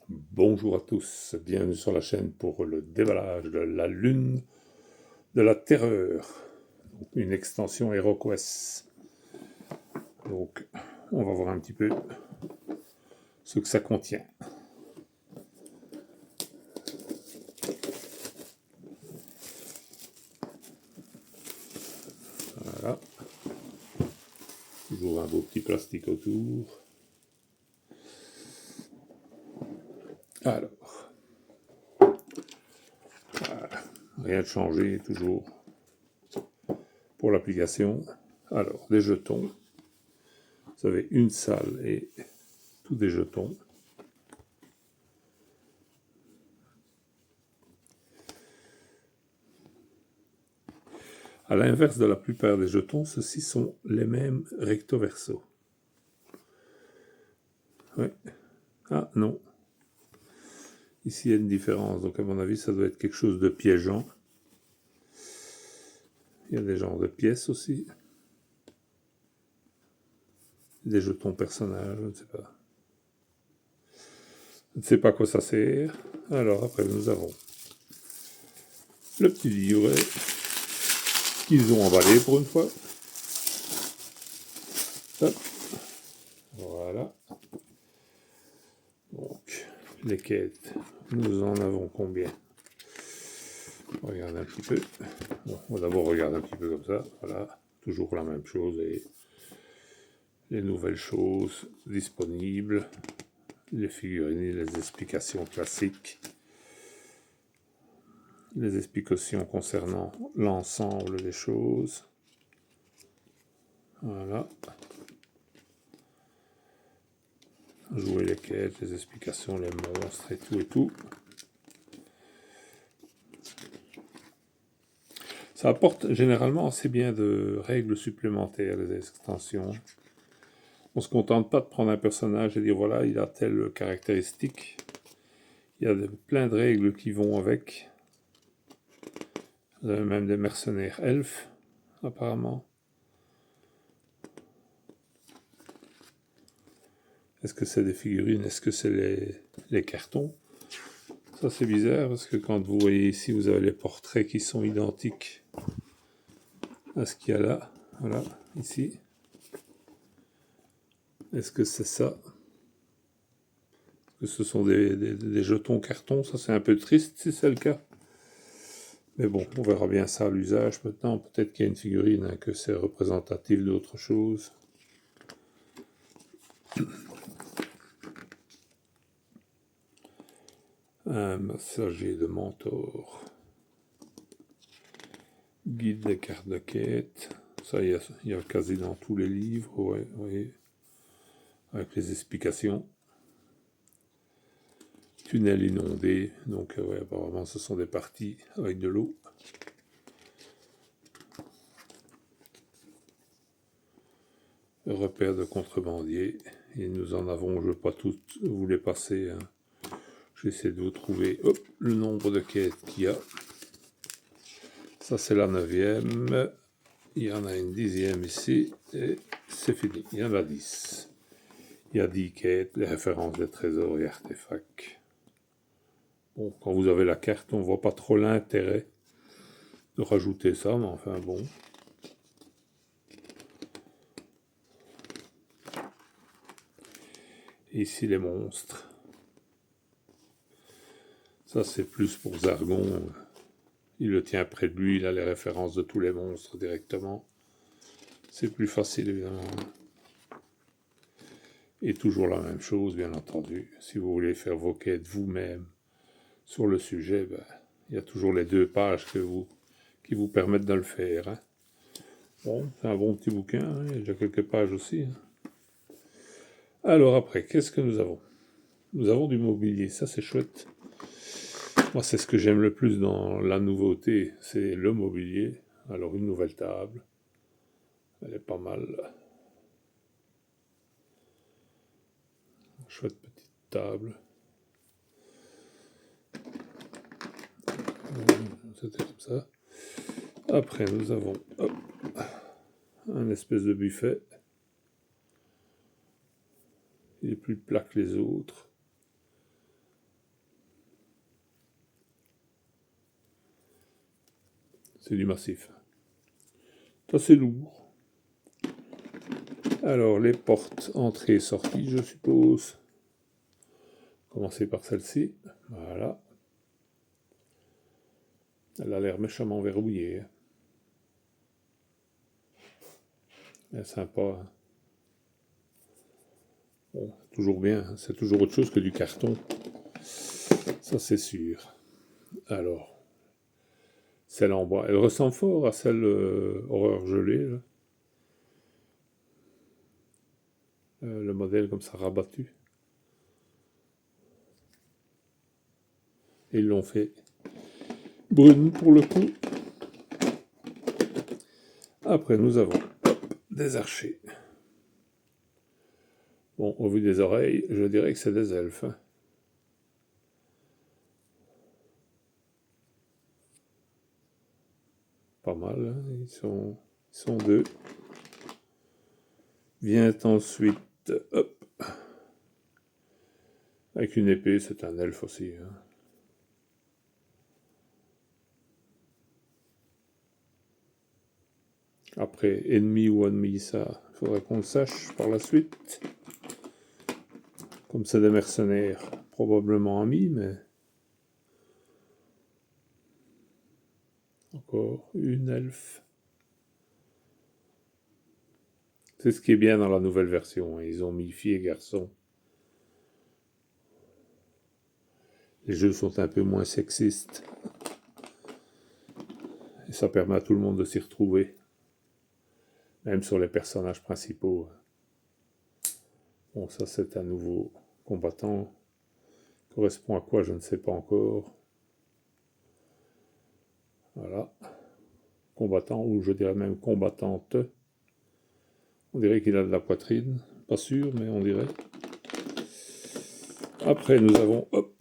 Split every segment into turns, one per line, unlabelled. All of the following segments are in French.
Bonjour à tous, bienvenue sur la chaîne pour le déballage de la Lune de la Terreur, une extension HeroQuest. Donc, on va voir un petit peu ce que ça contient. Voilà, toujours un beau petit plastique autour. Alors, voilà. Rien de changé, toujours pour l'application. Alors, des jetons. Vous avez une salle et tous des jetons. À l'inverse de la plupart des jetons, ceux-ci sont les mêmes recto verso. Ouais. Ah non. Ici, il y a une différence. Donc, à mon avis, ça doit être quelque chose de piégeant. Il y a des genres de pièces aussi. Des jetons personnages, je ne sais pas. Je ne sais pas à quoi ça sert. Alors, après, nous avons le petit livret qu'ils ont emballé pour une fois. Hop. Voilà. Donc, les quêtes, nous en avons combien? On va regarder un petit peu. Bon, on va d'abord regarder un petit peu comme ça. Voilà, toujours la même chose. Et les nouvelles choses disponibles, les figurines, les explications classiques, les explications concernant l'ensemble des choses. Voilà. Jouer les quêtes, les explications, les monstres et tout et tout. Ça apporte généralement assez bien de règles supplémentaires, les extensions. On ne se contente pas de prendre un personnage et dire voilà, il a telle caractéristique. Il y a plein de règles qui vont avec. Vous avez même des mercenaires elfes, apparemment. Est-ce que c'est des figurines? Est-ce que c'est les cartons? Ça, c'est bizarre, parce que quand vous voyez ici, vous avez les portraits qui sont identiques à ce qu'il y a là. Voilà, ici. Est-ce que c'est ça? Est-ce que ce sont des jetons cartons? Ça, c'est un peu triste si c'est le cas. Mais bon, on verra bien ça à l'usage maintenant. Peut-être qu'il y a une figurine, hein, que c'est représentatif d'autre chose. Un messager de mentor. Guide des cartes de quête. Ça, il y a quasi dans tous les livres, ouais, ouais. Avec les explications. Tunnel inondé. Donc, ouais, apparemment, ce sont des parties avec de l'eau. Repère de contrebandier. Et nous en avons, je ne veux pas toutes vous les passer, hein. J'essaie de vous trouver le nombre de quêtes qu'il y a. Ça, c'est la 9e. Il y en a une 10e ici. Et c'est fini. Il y en a 10. Il y a 10 quêtes, les références des trésors et artefacts. Bon, quand vous avez la carte, on ne voit pas trop l'intérêt de rajouter ça, mais enfin bon. Et ici, les monstres. Ça, c'est plus pour Zargon. Il le tient près de lui, il a les références de tous les monstres directement. C'est plus facile, évidemment. Et toujours la même chose, bien entendu. Si vous voulez faire vos quêtes vous-même sur le sujet, ben, il y a toujours les 2 pages qui vous permettent de le faire, hein. Bon, c'est un bon petit bouquin, hein, il y a déjà quelques pages aussi, hein. Alors après, qu'est-ce que nous avons? Nous avons du mobilier, ça c'est chouette. Moi, c'est ce que j'aime le plus dans la nouveauté, c'est le mobilier. Alors, une nouvelle table. Elle est pas mal. Chouette petite table. C'était comme ça. Après, nous avons un espèce de buffet. Il est plus plat que les autres. c'est du massif. Ça, c'est lourd. Alors, les portes entrée et sortie, je suppose. Commencer par celle-ci. Voilà. Elle a l'air méchamment verrouillée. Elle est sympa. Hein. Bon, toujours bien. C'est toujours autre chose que du carton. Ça, c'est sûr. Alors, celle en bois. Elle ressemble fort à celle horreur gelée. Là. Le modèle comme ça rabattu. Et ils l'ont fait brune pour le coup. Après, nous avons des archers. Bon, au vu des oreilles, je dirais que c'est des elfes. Hein. Pas mal, hein. Ils sont deux. Vient ensuite, hop, avec une épée, c'est un elfe aussi. Hein. Après, ennemi ou ennemi, ça, il faudrait qu'on le sache par la suite. Comme c'est des mercenaires, probablement amis, mais... Encore une elfe. C'est ce qui est bien dans la nouvelle version. Hein. Ils ont mis filles et garçons. Les jeux sont un peu moins sexistes. Et ça permet à tout le monde de s'y retrouver. Même sur les personnages principaux. Bon, ça c'est un nouveau combattant. Correspond à quoi, je ne sais pas encore. Voilà. Combattant, ou je dirais même combattante. On dirait qu'il a de la poitrine. Pas sûr, mais on dirait. Après, nous avons... Hop,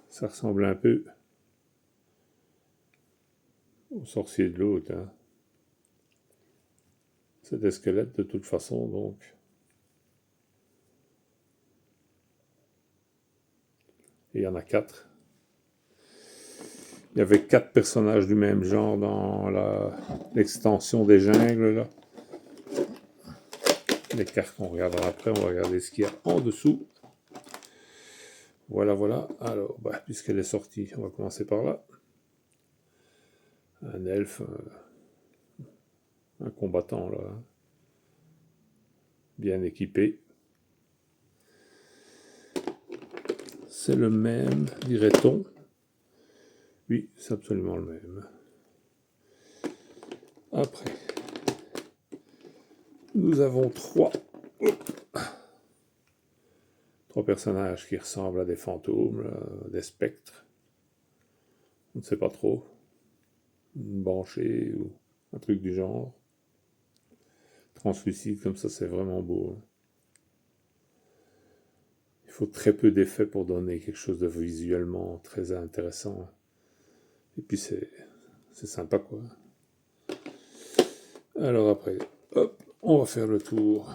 ça ressemble un peu au sorcier de l'autre. Hein. C'est des squelettes de toute façon, donc... Et il y en a 4. Il y avait 4 personnages du même genre dans l'extension des jungles. Là. Les cartes qu'on regardera après, on va regarder ce qu'il y a en dessous. Voilà, voilà. Alors, puisqu'elle est sortie, on va commencer par là. Un elfe, un combattant, là. Bien équipé. C'est le même, dirait-on. Oui, c'est absolument le même. Après, nous avons 3 personnages qui ressemblent à des fantômes, là, des spectres. On ne sait pas trop. Une banshee ou un truc du genre. Translucide, comme ça, c'est vraiment beau. Il faut très peu d'effets pour donner quelque chose de visuellement très intéressant. Et puis c'est sympa, quoi. Alors après, hop, on va faire le tour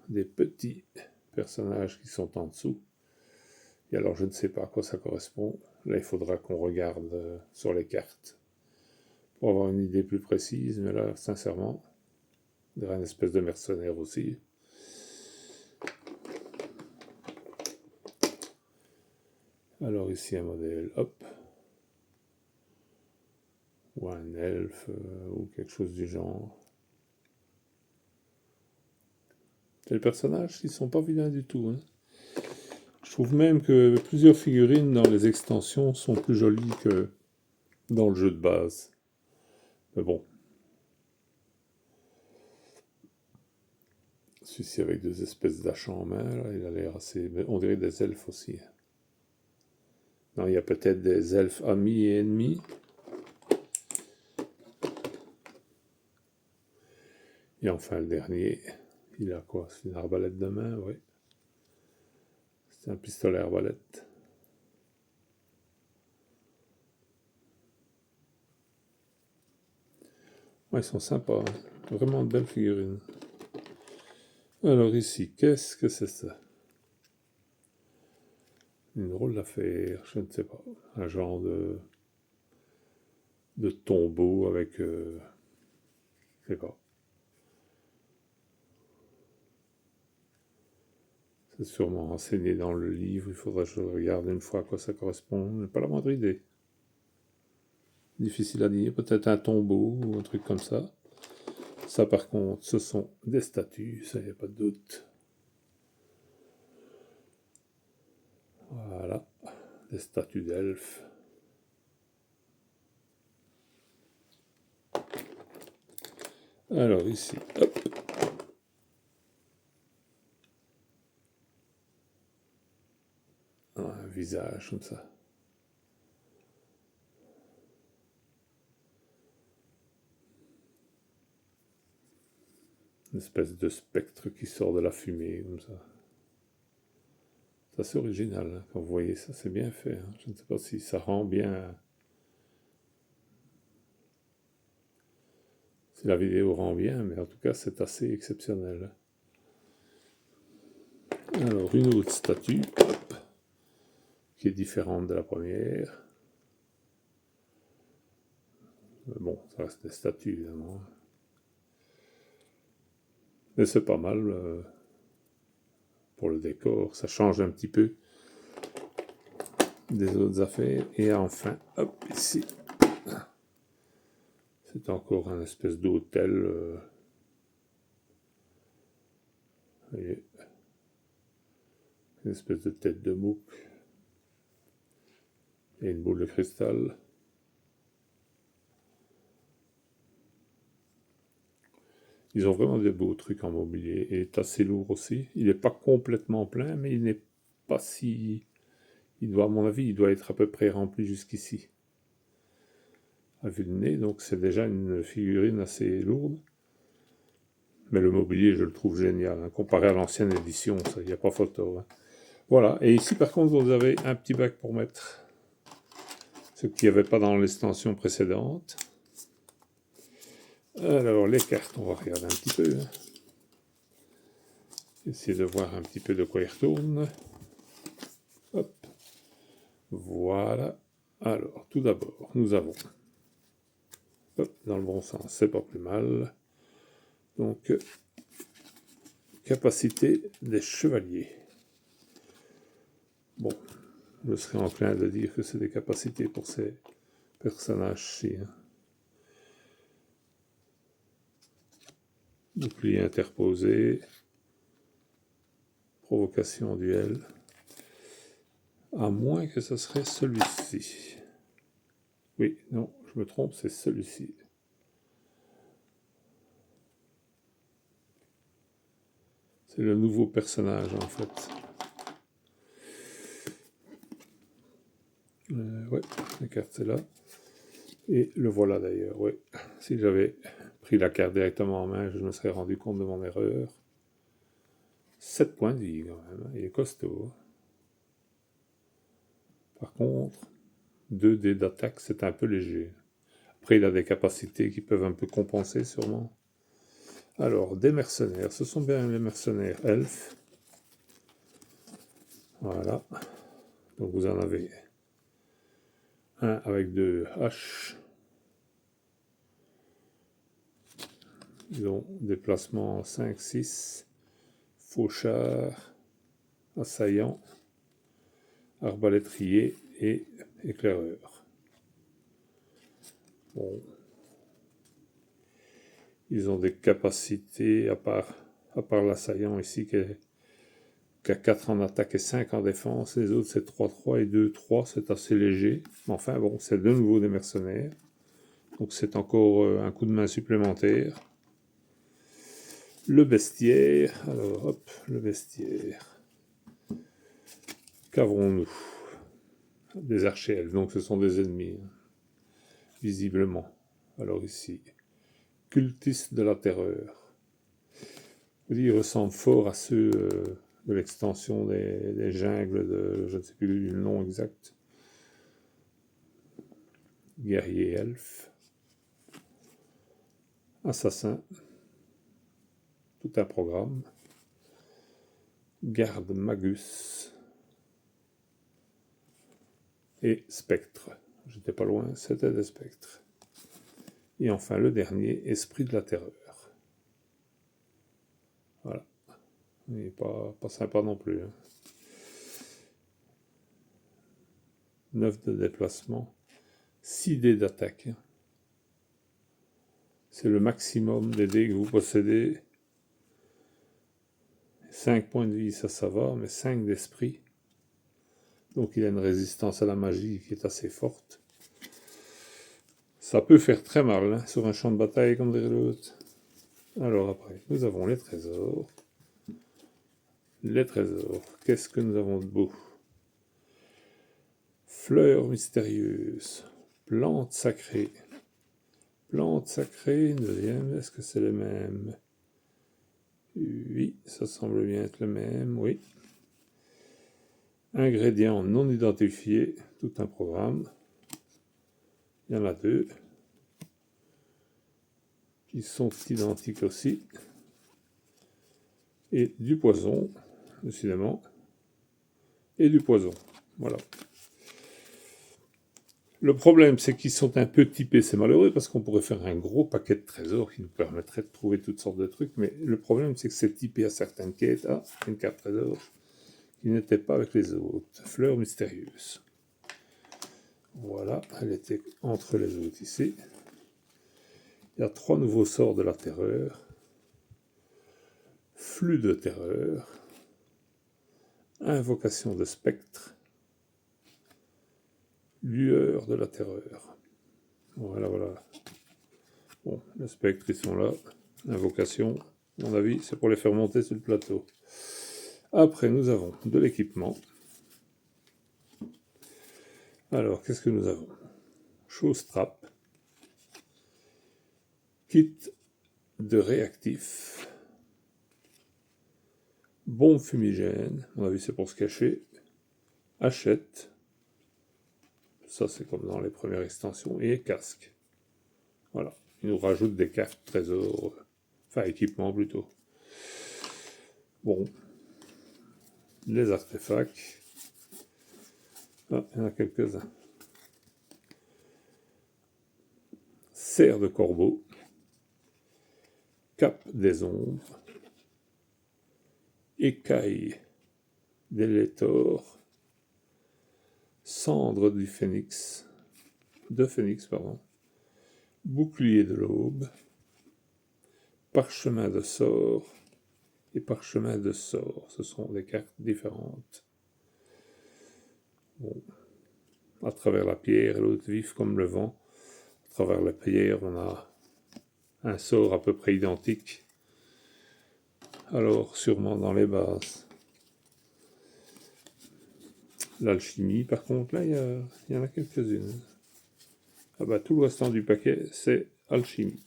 des petits personnages qui sont en dessous. Et alors, je ne sais pas à quoi ça correspond. Là, il faudra qu'on regarde sur les cartes pour avoir une idée plus précise. Mais là, sincèrement, il y aura une espèce de mercenaire aussi. Alors ici, un modèle, hop. Ou un elfe, ou quelque chose du genre. Les personnages, ils sont pas vilains du tout. Hein. Je trouve même que plusieurs figurines dans les extensions sont plus jolies que dans le jeu de base. Mais bon. Celui-ci avec 2 espèces d'achats en main, là, il a l'air assez... On dirait des elfes aussi. Non, il y a peut-être des elfes amis et ennemis. Et enfin le dernier, il a quoi? C'est une arbalète de main, oui. C'est un pistolet arbalète. Ouais, ils sont sympas, hein. Vraiment de belles figurines. Alors ici, qu'est-ce que c'est ça? Une drôle d'affaire, je ne sais pas. Un genre de de tombeau avec... je sais pas. C'est sûrement renseigné dans le livre, il faudra que je regarde une fois à quoi ça correspond. Je n'ai pas la moindre idée. Difficile à dire, peut-être un tombeau ou un truc comme ça. Ça par contre, ce sont des statues, ça y a pas de doute. Voilà, des statues d'elfes. Alors ici, hop. Un visage comme ça. Une espèce de spectre qui sort de la fumée comme ça. C'est assez original, hein. Quand vous voyez ça, c'est bien fait, hein. Je ne sais pas si ça rend bien... Si la vidéo rend bien, mais en tout cas, c'est assez exceptionnel. Alors, une autre statue, hop, qui est différente de la première. Bon, ça reste des statues, évidemment. Mais c'est pas mal pour le décor. Ça change un petit peu des autres affaires. Et enfin, hop, ici. C'est encore un espèce d'hôtel. Voyez, une espèce de tête de bouc. Et une boule de cristal. Ils ont vraiment des beaux trucs en mobilier. Il est assez lourd aussi. Il n'est pas complètement plein, mais il n'est pas si... Il doit, à mon avis, il doit être à peu près rempli jusqu'ici. À vue de nez, donc c'est déjà une figurine assez lourde. Mais le mobilier, je le trouve génial, hein. Comparé à l'ancienne édition, ça, il n'y a pas photo, hein. Voilà, et ici par contre, vous avez un petit bac pour mettre ce qu'il n'y avait pas dans l'extension précédente. Alors, les cartes, on va regarder un petit peu, hein. Essayer de voir un petit peu de quoi il retourne. Hop. Voilà. Alors, tout d'abord, nous avons... Hop, dans le bon sens, c'est pas plus mal. Donc, capacité des chevaliers. Bon, je serais enclin de dire que c'est des capacités pour ces personnages-ci, hein. Bouclier interposé, provocation en duel, à moins que ce serait celui-ci. Oui, non, je me trompe, c'est celui-ci. C'est le nouveau personnage en fait. Ouais, la carte c'est là. Et le voilà d'ailleurs, ouais. Si j'avais pris la carte directement en main, je me serais rendu compte de mon erreur. 7 points de vie quand même, il est costaud. Par contre, 2 dés d'attaque, c'est un peu léger. Après, il a des capacités qui peuvent un peu compenser sûrement. Alors, des mercenaires, ce sont bien les mercenaires elfes. Voilà. Donc vous en avez un avec 2 haches. Ils ont déplacement 5-6, fauchard, assaillant, arbalétrier et éclaireur. Bon. Ils ont des capacités, à part l'assaillant ici, qui a 4 en attaque et 5 en défense. Les autres, c'est 3-3 et 2-3, c'est assez léger. Enfin, bon, c'est de nouveau des mercenaires. Donc c'est encore un coup de main supplémentaire. Le bestiaire. Alors, hop, le bestiaire. Qu'avons-nous? Des archers, donc ce sont des ennemis, hein, visiblement. Alors ici, cultistes de la terreur. Ils ressemblent fort à ceux de l'extension des jungles de... Je ne sais plus le nom exact. Guerrier elfe. Assassin. Tout un programme. Garde magus. Et spectre. J'étais pas loin, c'était des spectres. Et enfin le dernier, esprit de la terreur. Voilà. Il n'est pas sympa non plus. 9 de déplacement, 6 dés d'attaque. C'est le maximum des dés que vous possédez. 5 points de vie, ça va, mais 5 d'esprit. Donc il a une résistance à la magie qui est assez forte. Ça peut faire très mal sur un champ de bataille comme dirait l'autre. Alors après, nous avons les trésors. Les trésors, qu'est-ce que nous avons de beau? Fleurs mystérieuses, plantes sacrées. Plantes sacrées, deuxième, est-ce que c'est le même? Oui, ça semble bien être le même, oui. Ingrédients non identifiés, tout un programme. Il y en a 2 qui sont identiques aussi. Et du poison, décidément. Et du poison, voilà. Le problème, c'est qu'ils sont un peu typés, c'est malheureux, parce qu'on pourrait faire un gros paquet de trésors qui nous permettrait de trouver toutes sortes de trucs, mais le problème, c'est que c'est typé à certaines quêtes. Ah, une carte trésor qui n'était pas avec les autres. Fleurs mystérieuses. Voilà, elle était entre les autres ici. Il y a 3 nouveaux sorts de la terreur. Flux de terreur. Invocation de spectre. Lueur de la terreur. Voilà, voilà. Bon, les spectres, ils sont là. Invocation, à mon avis, c'est pour les faire monter sur le plateau. Après, nous avons de l'équipement. Alors, qu'est-ce que nous avons? Chose trap. Kit de réactif. Bombe fumigène. À mon avis, c'est pour se cacher. Hachette. Ça, c'est comme dans les premières extensions. Et casque. Voilà. Il nous rajoute des cartes trésors. Enfin, équipement plutôt. Bon. Les artefacts. Ah, il y en a quelques-uns. Serre de corbeau. Cape des ombres. Écaille d'Elétor. Cendre du phénix. Pardon. Bouclier de l'aube. Parchemin de sort. Et parchemin de sort. Ce sont des cartes différentes. Bon. À travers la pierre, l'autre vif comme le vent. À travers la pierre, on a un sort à peu près identique. Alors, sûrement dans les bases. L'alchimie, par contre, là, il y en a quelques-unes. Ah bah, tout le restant du paquet, c'est alchimie.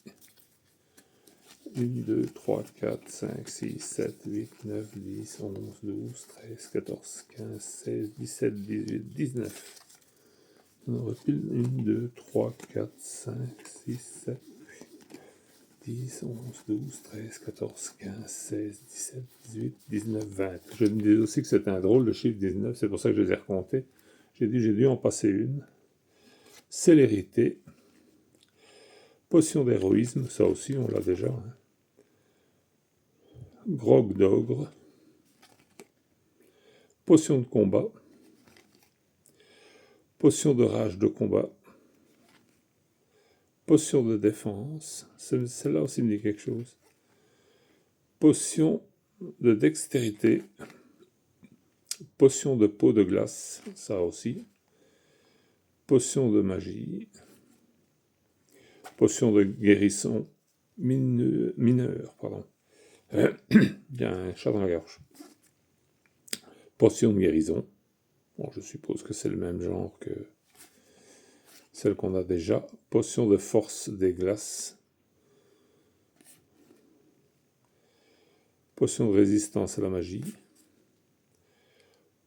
1, 2, 3, 4, 5, 6, 7, 8, 9, 10, 11, 12, 13, 14, 15, 16, 17, 18, 19. On repile 1, 2, 3, 4, 5, 6, 7, 10, 11, 12, 13, 14, 15, 16, 17, 18, 19, 20. Je me disais aussi que c'était un drôle de chiffre 19, c'est pour ça que je les ai recomptés. J'ai dû en passer une. Célérité. Potion d'héroïsme, ça aussi on l'a déjà. Grog d'ogre. Potion de combat. Potion de rage de combat. Potion de défense. Celle-là aussi me dit quelque chose. Potion de dextérité. Potion de peau de glace. Ça aussi. Potion de magie. Potion de guérison mineur. Pardon. Il y a un chat dans la gorge. Potion de guérison. Bon, je suppose que c'est le même genre que celle qu'on a déjà. Potion de force des glaces. Potion de résistance à la magie.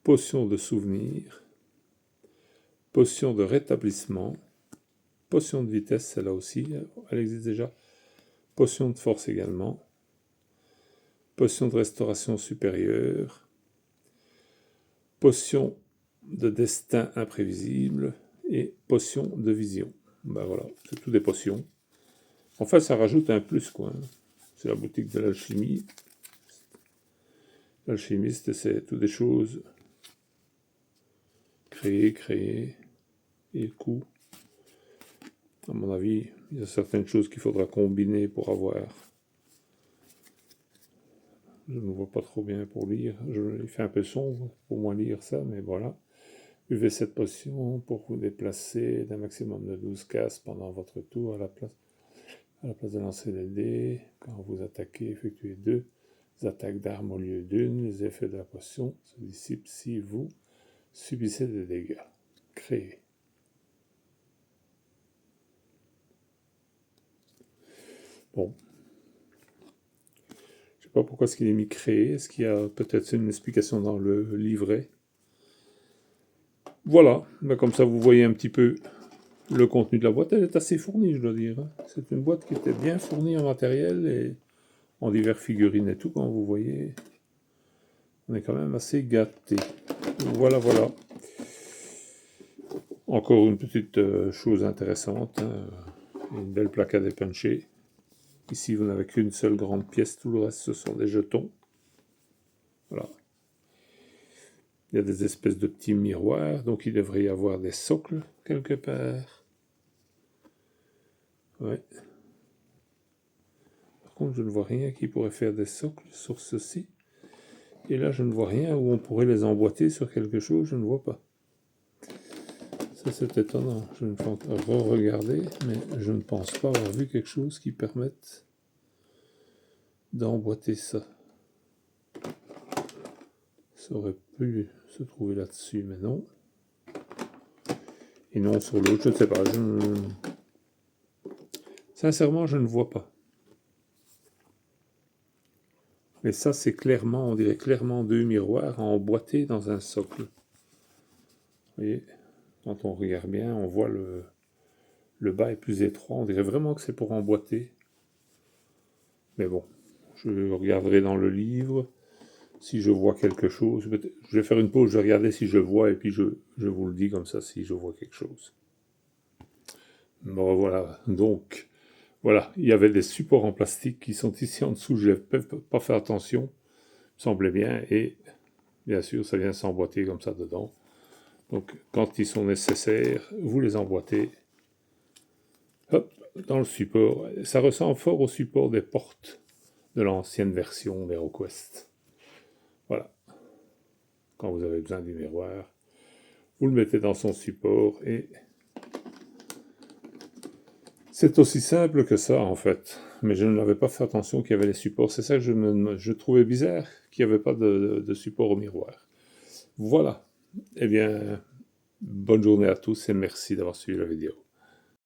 Potion de souvenir. Potion de rétablissement. Potion de vitesse, celle-là aussi, elle existe déjà. Potion de force également. Potion de restauration supérieure. Potion de destin imprévisible. Et potion de vision. Ben voilà, c'est tout des potions. Enfin, ça rajoute un plus, quoi. C'est la boutique de l'alchimie. L'alchimiste, c'est toutes des choses créées, et le coût. À mon avis, il y a certaines choses qu'il faudra combiner pour avoir. Je ne vois pas trop bien pour lire. Il fait un peu sombre pour moi lire ça, mais voilà. Buvez cette potion pour vous déplacer d'un maximum de 12 cases pendant votre tour à la place de lancer les dés. Quand vous attaquez, effectuez 2 attaques d'armes au lieu d'une. Les effets de la potion se dissipent si vous subissez des dégâts. Créez. Bon. Je ne sais pas pourquoi est-ce qu'il est mis créé. Est-ce qu'il y a peut-être une explication dans le livret? Voilà. Ben, comme ça, vous voyez un petit peu le contenu de la boîte. Elle est assez fournie, je dois dire. C'est une boîte qui était bien fournie en matériel et en divers figurines et tout, quand vous voyez. On est quand même assez gâté. Voilà, voilà. Encore une petite chose intéressante. Une belle plaque à dépuncher. Ici, vous n'avez qu'une seule grande pièce. Tout le reste, ce sont des jetons. Voilà. Il y a des espèces de petits miroirs. Donc, il devrait y avoir des socles quelque part. Ouais. Par contre, je ne vois rien qui pourrait faire des socles sur ceci. Et là, je ne vois rien où on pourrait les emboîter sur quelque chose. Je ne vois pas. Ça, c'est étonnant. Je ne pense pas re-regarder, mais je ne pense pas avoir vu quelque chose qui permette d'emboîter ça. Ça aurait pu se trouver là-dessus, mais non. Et non sur l'autre, je ne sais pas. Sincèrement, je ne vois pas. Mais ça, c'est clairement, on dirait clairement 2 miroirs emboîtés dans un socle. Vous voyez, quand on regarde bien, on voit le bas est plus étroit. On dirait vraiment que c'est pour emboîter. Mais bon, je regarderai dans le livre si je vois quelque chose. Je vais faire une pause, je vais regarder si je vois, et puis je vous le dis comme ça si je vois quelque chose. Bon, voilà. Donc, voilà, il y avait des supports en plastique qui sont ici en dessous. Je n'ai pas fait attention, me semblait bien, et bien sûr, ça vient s'emboîter comme ça dedans. Donc, quand ils sont nécessaires, vous les emboîtez. Hop, dans le support. Ça ressemble fort au support des portes de l'ancienne version d'HeroQuest. Voilà. Quand vous avez besoin du miroir, vous le mettez dans son support et c'est aussi simple que ça en fait. Mais je n'avais pas fait attention qu'il y avait les supports. C'est ça que je trouvais bizarre, qu'il n'y avait pas de support au miroir. Voilà. Eh bien, bonne journée à tous et merci d'avoir suivi la vidéo.